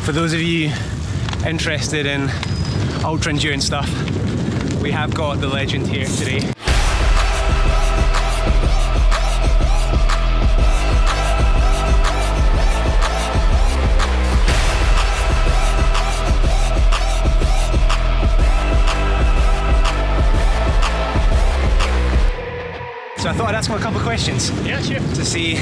for those of you interested in ultra endurance stuff, we have got the legend here today. So I thought I'd ask him a couple of questions. Yeah, sure. To see,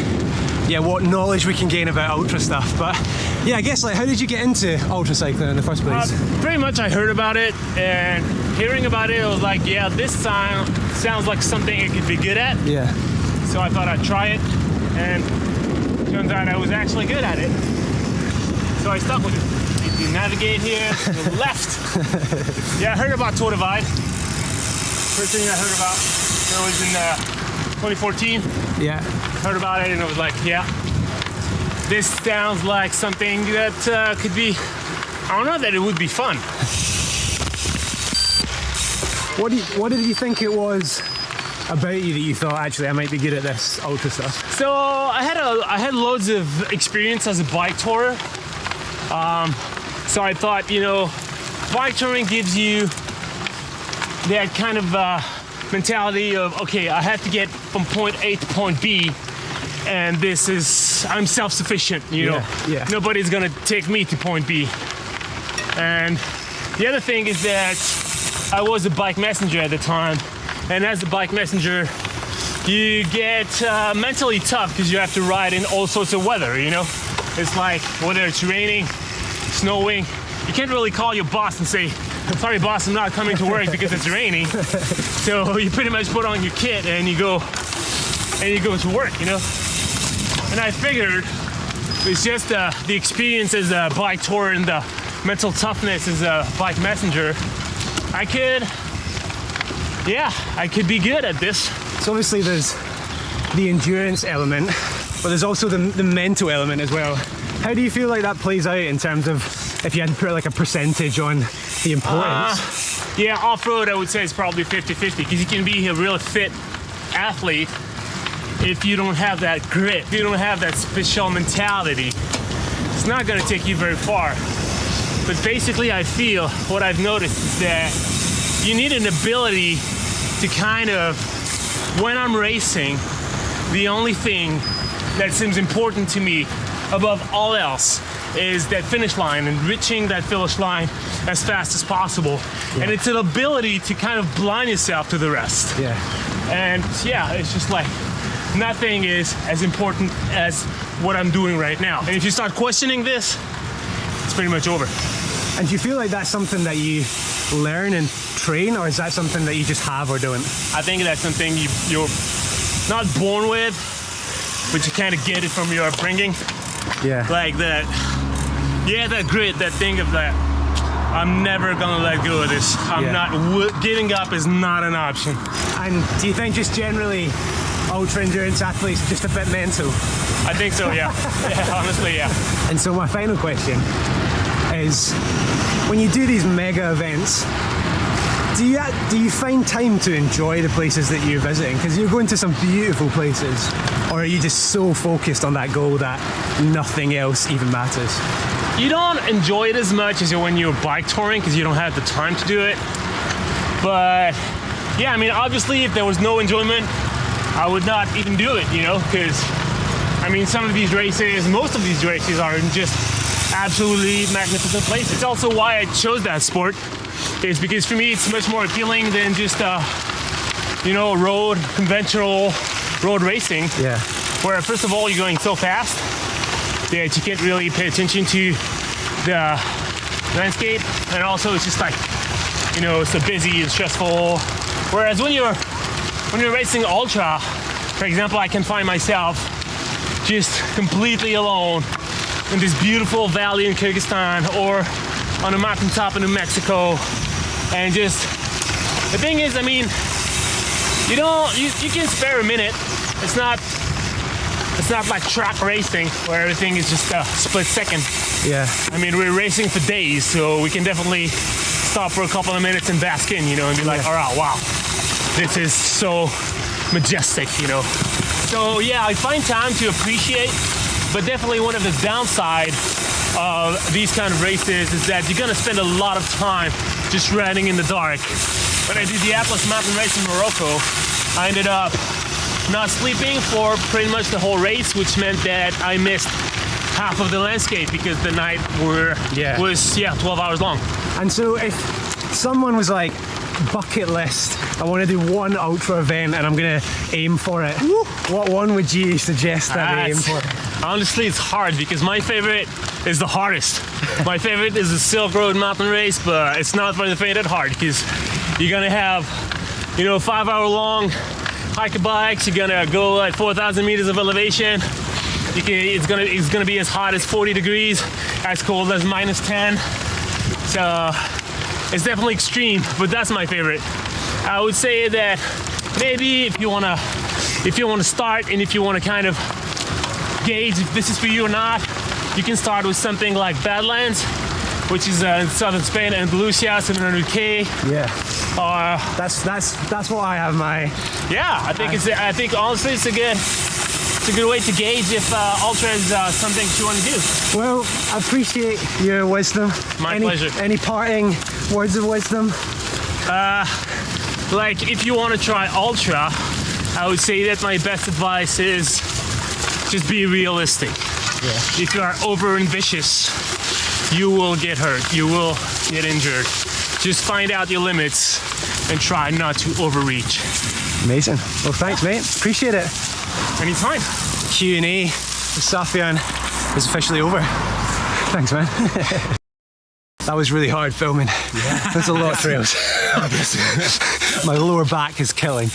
yeah, what knowledge we can gain about ultra stuff. But yeah, I guess, like, how did you get into ultra cycling in the first place? Pretty much I heard about it, and hearing about it, I was like, yeah, this sounds like something I could be good at. Yeah. So I thought I'd try it, and turns out I was actually good at it. So I stuck with it. If you navigate here to the left. Yeah, I heard about Tour Divide. First thing I heard about, it was in 2014. Yeah. Heard about it and I was like, yeah, this sounds like something that could be, I don't know, that it would be fun. What did you think it was about you that you thought, actually, I might be good at this ultra stuff? So I had loads of experience as a bike tourer. So I thought, you know, bike touring gives you that kind of mentality of, okay, I have to get from point A to point B, and I'm self-sufficient, you know. Yeah. Nobody's gonna take me to point B. And the other thing is that I was a bike messenger at the time, and as a bike messenger, you get mentally tough because you have to ride in all sorts of weather, you know. It's like, whether it's raining, snowing, you can't really call your boss and say, sorry boss, I'm not coming to work because it's raining. So you pretty much put on your kit and you go to work, you know. And I figured it's just the experience as a bike tourer and the mental toughness as a bike messenger. I could be good at this. So obviously there's the endurance element, but there's also the mental element as well. How do you feel like that plays out in terms of, if you had to put like a percentage on the importance? Yeah, off-road I would say is probably 50-50, because you can be a real fit athlete if you don't have that grit, if you don't have that special mentality. It's not going to take you very far. But basically I feel, what I've noticed is that you need an ability to kind of, when I'm racing, the only thing that seems important to me above all else is that finish line and reaching that finish line as fast as possible. Yeah. And it's an ability to kind of blind yourself to the rest. Yeah. And yeah, it's just like, nothing is as important as what I'm doing right now. And if you start questioning this, it's pretty much over. And do you feel like that's something that you learn and train, or is that something that you just have or don't? I think that's something you're not born with, but you kind of get it from your upbringing. Yeah. Like that, yeah, that grit, that thing of that, I'm never gonna let go of this. Giving up is not an option. And do you think just generally ultra endurance athletes are just a bit mental? I think so, yeah. Yeah, honestly, yeah. And so my final question is, when you do these mega events, do you find time to enjoy the places that you're visiting? Because you're going to some beautiful places. Or are you just so focused on that goal that nothing else even matters? You don't enjoy it as much as when you're bike touring, because you don't have the time to do it. But yeah, I mean, obviously if there was no enjoyment, I would not even do it, you know, because I mean, most of these races are in just absolutely magnificent places. It's also why I chose that sport, is because for me it's much more appealing than just you know, conventional road racing. Yeah. Where first of all you're going so fast that you can't really pay attention to the landscape, and also it's just like, you know, so busy and stressful. Whereas when you're racing ultra, for example, I can find myself just completely alone in this beautiful valley in Kyrgyzstan, or on a mountaintop in New Mexico, and just, the thing is, I mean, you can spare a minute. It's not like track racing where everything is just a split second. Yeah. I mean, we're racing for days, so we can definitely stop for a couple of minutes and bask in, you know, and be like, all right, wow, this is so majestic, you know. So yeah, I find time to appreciate, but definitely one of the downside of these kind of races is that you're gonna spend a lot of time just running in the dark. When I did the Atlas mountain race in Morocco, I ended up not sleeping for pretty much the whole race, which meant that I missed half of the landscape because the night was 12 hours long. And so if someone was like, bucket list, I want to do one ultra event and I'm going to aim for it, what one would you suggest that I aim for? Honestly, it's hard because my favorite is the hardest. My favorite is the Silk Road mountain race, but it's not for the faint at heart because you're going to have, 5-hour long hiker bikes. You're going to go at 4,000 meters of elevation. It's gonna be as hot as 40 degrees, as cold as -10. So it's definitely extreme, but that's my favorite. I would say that maybe if you wanna start and if you wanna kind of gauge if this is for you or not, you can start with something like Badlands, which is in southern Spain, Andalusia, 700K. Yeah. Or that's what I have my. Yeah, I think honestly it's a good way to gauge if ultra is something you want to do. Well, I appreciate your wisdom. My pleasure. Any parting words of wisdom? Like, if you want to try ultra, I would say that my best advice is just be realistic. Yeah. If you are over ambitious, you will get hurt. You will get injured. Just find out your limits and try not to overreach. Amazing. Well, thanks, mate. Appreciate it. Anytime. Q&A with Sofiane is officially over. Thanks, man. That was really hard filming. Yeah. There's a lot of trails. My lower back is killing.